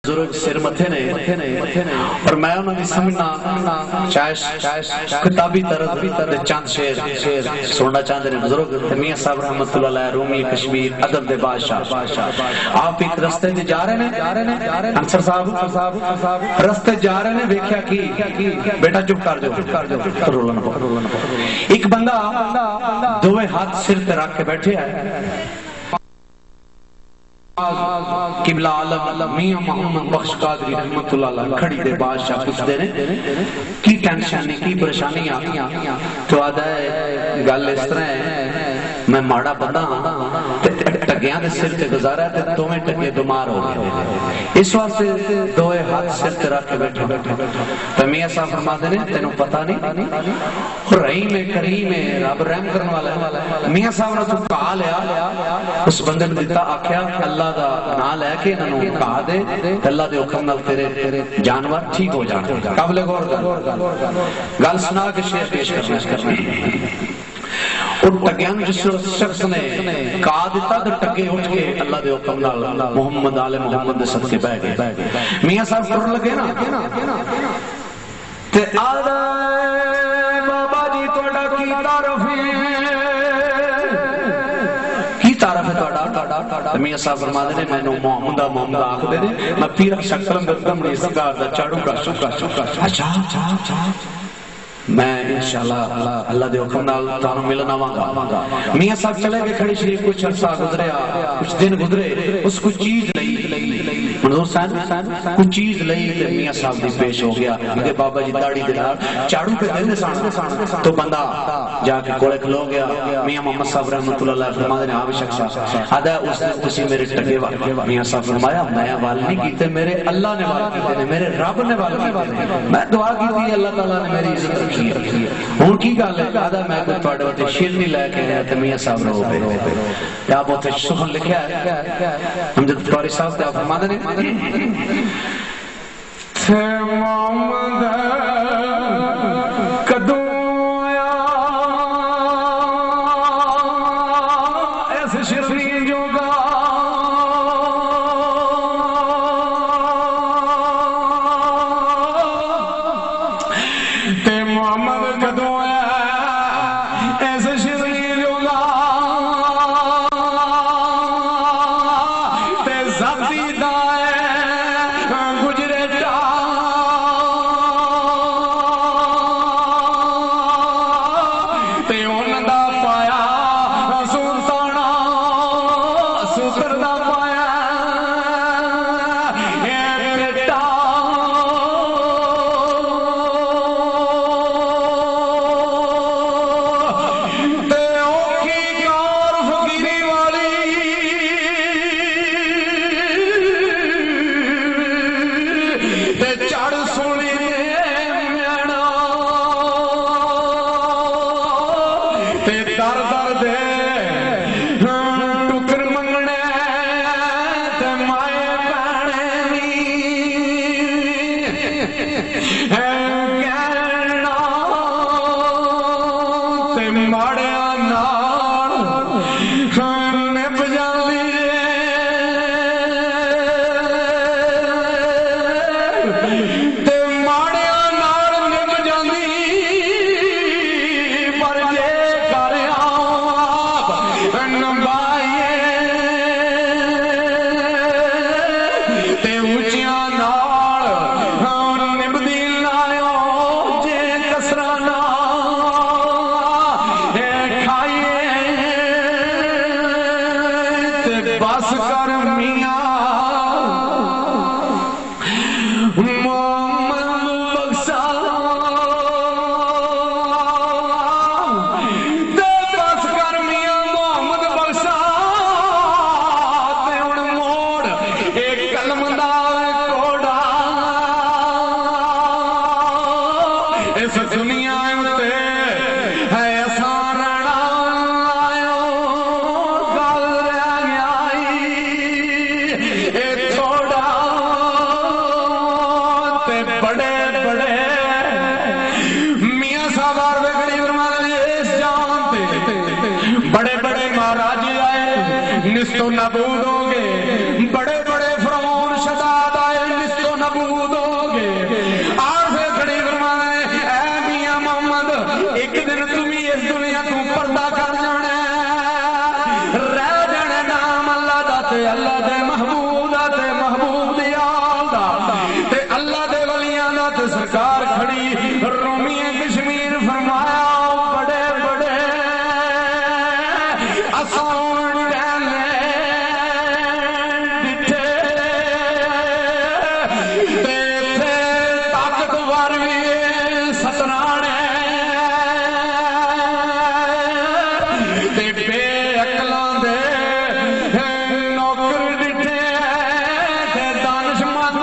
बुजुर्ग सिर मथे ने और मैं उन्होंने समझना किताबी तरह चंद शेर सुनना चाहते हैं। बुजुर्ग मियां साहब रहमतुल्लाह अलैह रूमी कश्मीर अदब दे बादशाह आप एक रस्ते ते जा रहे ने अंसर साहब रस्ते जा रहे ने वेख्या की बेटा चुप कर जाओ रोला ना एक बंदा दोवे हाथ सिर ते रख के बैठे है किबला आलम मियां मोहम्मद बख्श कादरी रहमतुल्लाह अलैह खड़ी दे बादशाह पुछदे ने की टेंशन की परेशानी आ तो आदा है गल इस तरह है मैं माड़ा बंदा टग्गियां दे सिर ते गुजारा ते दोवें टग्गे बीमार हो गए इस वास्ते दोए हाथ सिर ते रख के बैठे ते मियां साहब फरमाते ने तेनू पता नहीं रहीम है करीम है रब रहम करने वाला है। मियां साहब ने तू कहा लिया उस बंदे ने दिता आख्या अल्लाह दा नाम लेके इन्हां नू कहा दे अल्लाह दे हुक्म नाल तेरे जानवर ठीक हो जाणगे। काबिल गौर गल सुना के शेर पेश करना उन टग्गियां जिस शख्स ने कहा दिता तो टग्गे उठ के अल्लाह दे हुक्म नाल मोहम्मद आले मोहम्मद दे सदके बह गए। मियां साहब टुर लगे ना ते आदा बाबा जी तोड़ा की तारीफ है मियां साहब फरमाते ने मैनू मोहम्मद आखदे ने मैं पीर शक्ल गम ने सरकार दा चाड़ू का अच्छा मैं इंशाअल्लाह अल्लाह दे हुक्म नाल तानू मिलन आवांगा। मियां साहब चले गए खड़ी शरीफ कुछ अरसा गुजरिया कुछ दिन गुजरे उसको चीज मंजूर साहब कुछ चीज लई ते मियां साहब दी पेश हो गया क्योंकि बाबा जी दाढ़ी दे नाल झाड़ू पे देंदे सन तो बंदा जाके कोले खलो गया मियां मोहम्मद साहब रहमतुल्लाह अलैह फरमाते ने आप शख्स आदा उस दिन तुसी मेरे टके मियां साहब फरमाया मैं वाल नहीं कीते मेरे अल्लाह ने वाल कीते ने मेरे रब ने वाल कीते मैं दुआ की अल्लाह ताला ने मेरी इज्जत रखी हुण की गल है आदा मैं कोई तुहाडे वास्ते शेर नहीं लेके आया ते मियां साहब रो पे आप उत्थे सुखन लिखिया है हमजद कारी साहब ते फरमाते ने थे मोहम्मद कदों आया ऐसे शरीर जोगा ते मोहम्मद कदों आया ऐसे शरीर जोगा ते जाती निस्तो नबूद होंगे बड़े बड़े फरौन शदाद आए नबूद हो गए। आरफे खड़ी फरमाए ऐ मियां मोहम्मद एक दिन तुम्हें इस दुनिया तू पर्दा कर जाना रह जाना नाम अल्लाह दा ते अल्लाह दे महबूब दा ते महबूब दी आल दा ते अल्लाह दे वलियां दा ते सरकार खड़ी रोमी कश्मीर फरमाया बड़े बड़े आसान ताकतवर भी सतराने बेअकलां दे नौकर डिठे दानिशमंद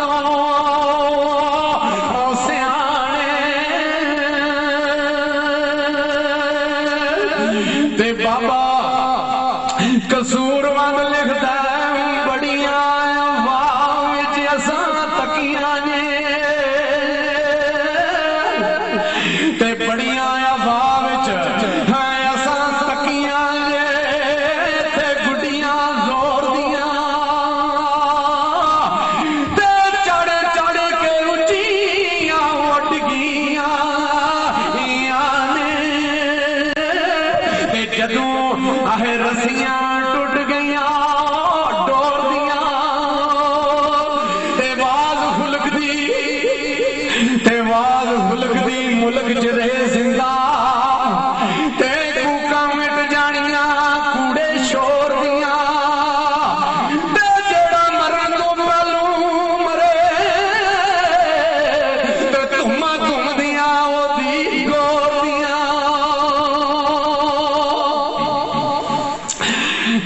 सियाने ते बाबा कसूरवंद लिखदा बड़ियां वाह विच असां तकियां ने ते बड़ियां वाह विच असां तकियां ने ते गुड्डियां जोर दियां ते चढ़ चढ़ के उच्चियां उड़ गियां ने ते जदों आहे रस्सियां टुट गईयां डोर दियां ते वाज खुलकदी मुल्क च रहे जिंदा ते कूकां मिट जानियां कूड़े शोर दियां ते जेड़ा मरन तो पहलू मरे ते धुम्मा धुमदियां ओदी गोर दियां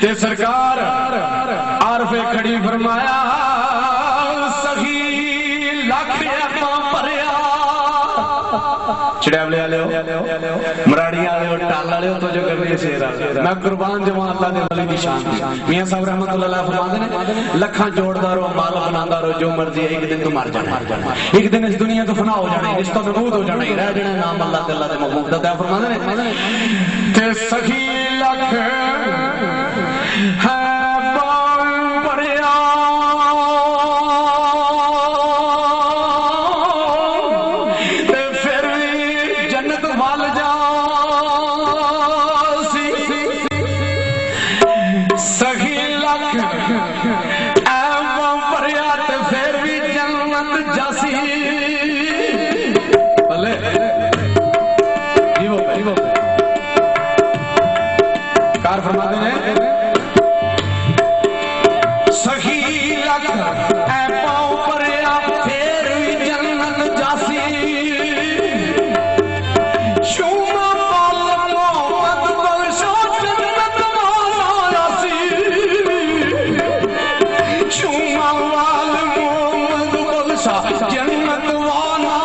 ते सरकार आरफे खड़ी फरमाया सही लख भरिया चिड़ैवले वाले मराड़ी वाले टाल वाले तो जो करनी शेर मैं कुर्बान जमा अल्लाह दे वली दी शान मियां साहब रहमतुल्लाह फरमाते ने लखां जोड़दा रहो माल बनांदा रहो जो मर्जी एक दिन तू मर जाना एक दिन इस दुनिया तो फना हो जाना रिश्ता नबूद हो जाना रह जाना नाम अल्लाह ते अल्लाह दे महबूब दा फरमाते ने ते सखी लख है भरिया सही लख भरिया ते फिर भी जन्नत जासी भले कार फरमाते हैं सही लख भरिया फिर भी जन्नत जासी जन्नत वाला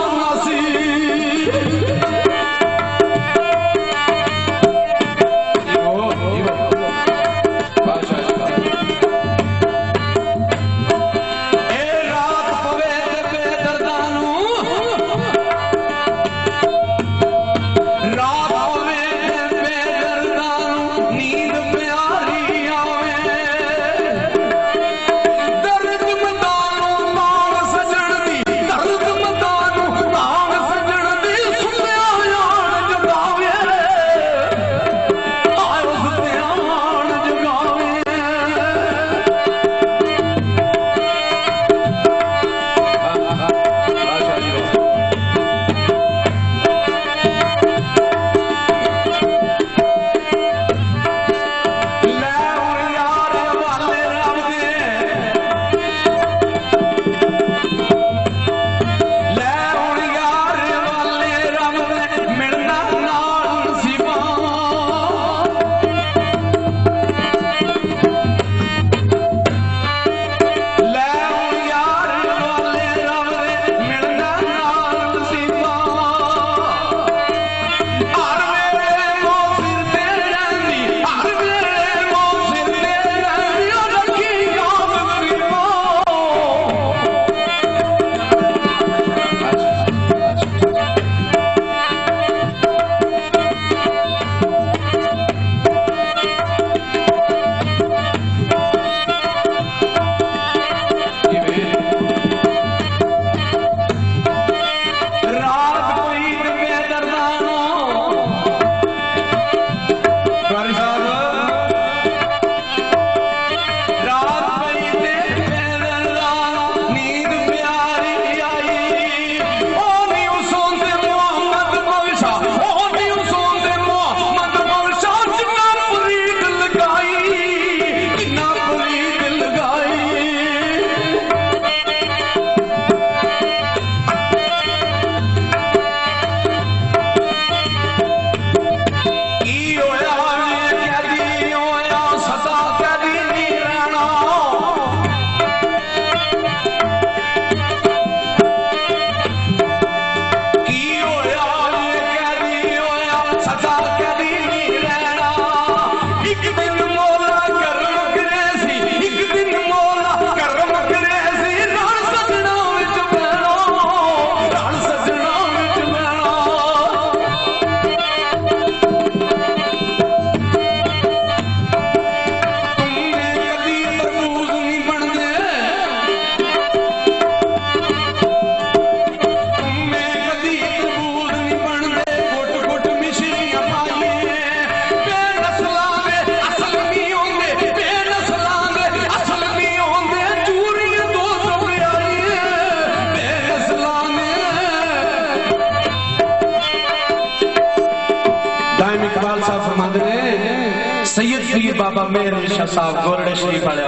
पीर बाबा मेहर अली शाह साहब गोरड़े शरीफ वाले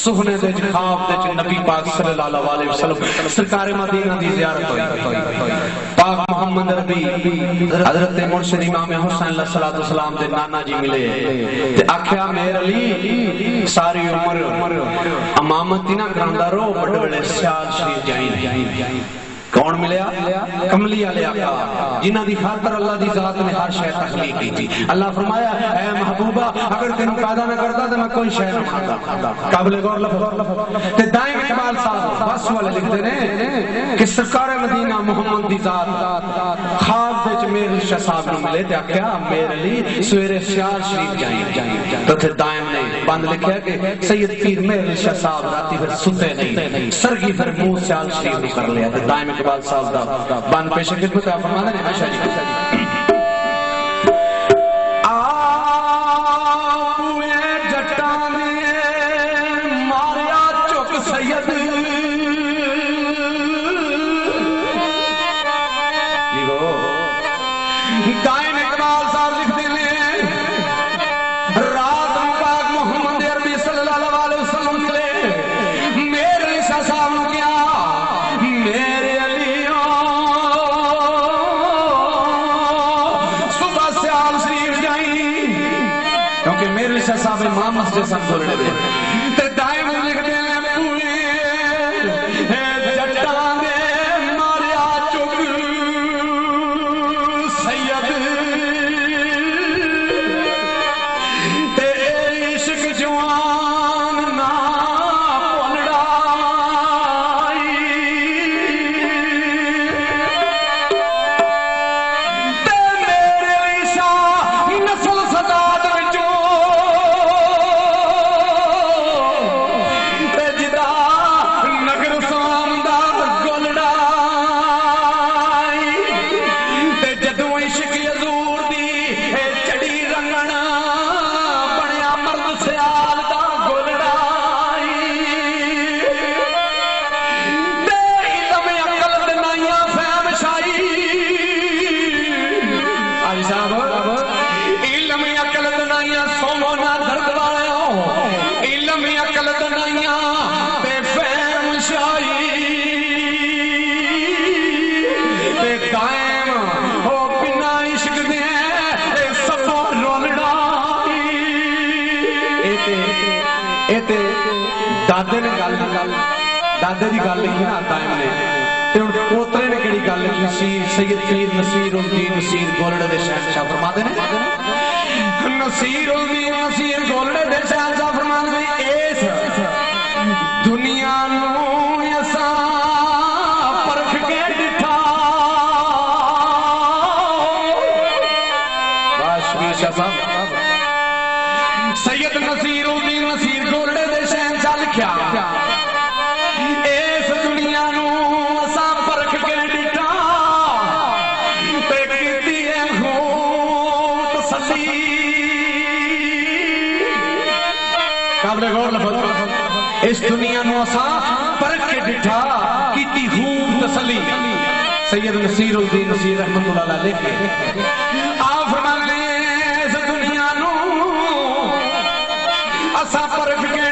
सुहने दे ख्वाब दे नबी पाक सल्लल्लाहु अलैहि वसल्लम सरकार मदीना दी ज़ियारत हुई। पाक मोहम्मद रबी हजरत मुर्शिद इमाम हुसैन अलैहिस्सलातु वस्सलाम दे नाना जी मिले ते आख्या मेहर अली सारी उम्र अमामत ना करांदा रहो बड़े बड़े सियाल शरीफ जाई। कौन मिलया? कमली वाले आका जिन्हां दी खातर अल्लाह दी जात ने हर शय तखलीक की थी। अल्लाह फरमाया ऐ महबूबा अगर तेन पैदा ना करता तो मैं कोई शय ना बनाता। काबिल गौर ते दाएं इकबाल साहब बस वाले लिखते ने कि सरकार मदीना मोहम्मद दी जात ख्वाब विच मेहर अली शाह साहब नु मिले ते आख्या मेहर अली सवेरे सियाल शरीफ जाई। तो फिर दाएं ने बंद लिखया कि सैयद पीर मेहर अली शाह साहब राती फिर सुते नहीं सरगी फिर मुंह सियाल शरीफ नु कर लिया। ते दाएं इकबाल साहब दा बन पेश खिदमत फरमाते हैं आशा जी आए जट्टा ने मारिया चुक सैयद दाएं इकबाल साहब लिखते हैं रात पाक मोहम्मद अरबी सल्लल्लाहु अलैहि वसल्लम मिले मेहर अली शाह साहब ने क्या मेरे क्योंकि मेरे शाह साहब इमाम मस्जिद सन गोरड़े दे ते दाएं लिखदे ने पूरे जट्टा दे मारिया चुक सैयद ते इश्क जवान ना भुलड़ाई ते मेरे शाह नस्ल सदात दादे ने गल दादे की गल लिखी ना दाएं ने ते हुण पोतरे ने केड़ी गल लिखी सी सैयद पीर नसीर उद्दीन नसीर गोलड़े दे शहंशाह फरमाते ने नसीर उद्दीन नसीर गोलड़े दे शहंशाह फरमाते ने इस दुनिया नू असां परख के दिठा बाशवी शाह सैयद नसीर उद्दीन नसीर गोलड़े दे शहंशाह लिखया इस दुनिया नू असां परख के दिठा ते कीती है खूब तसल्ली काबिल गौर लफज इस दुनिया नू असां परख के दिठा कीती खूब तसल्ली सैयद नसीर उद्दीन नसीर रहमतुल्लाह अलैह आप फरमाते इस दुनिया नू असां परख के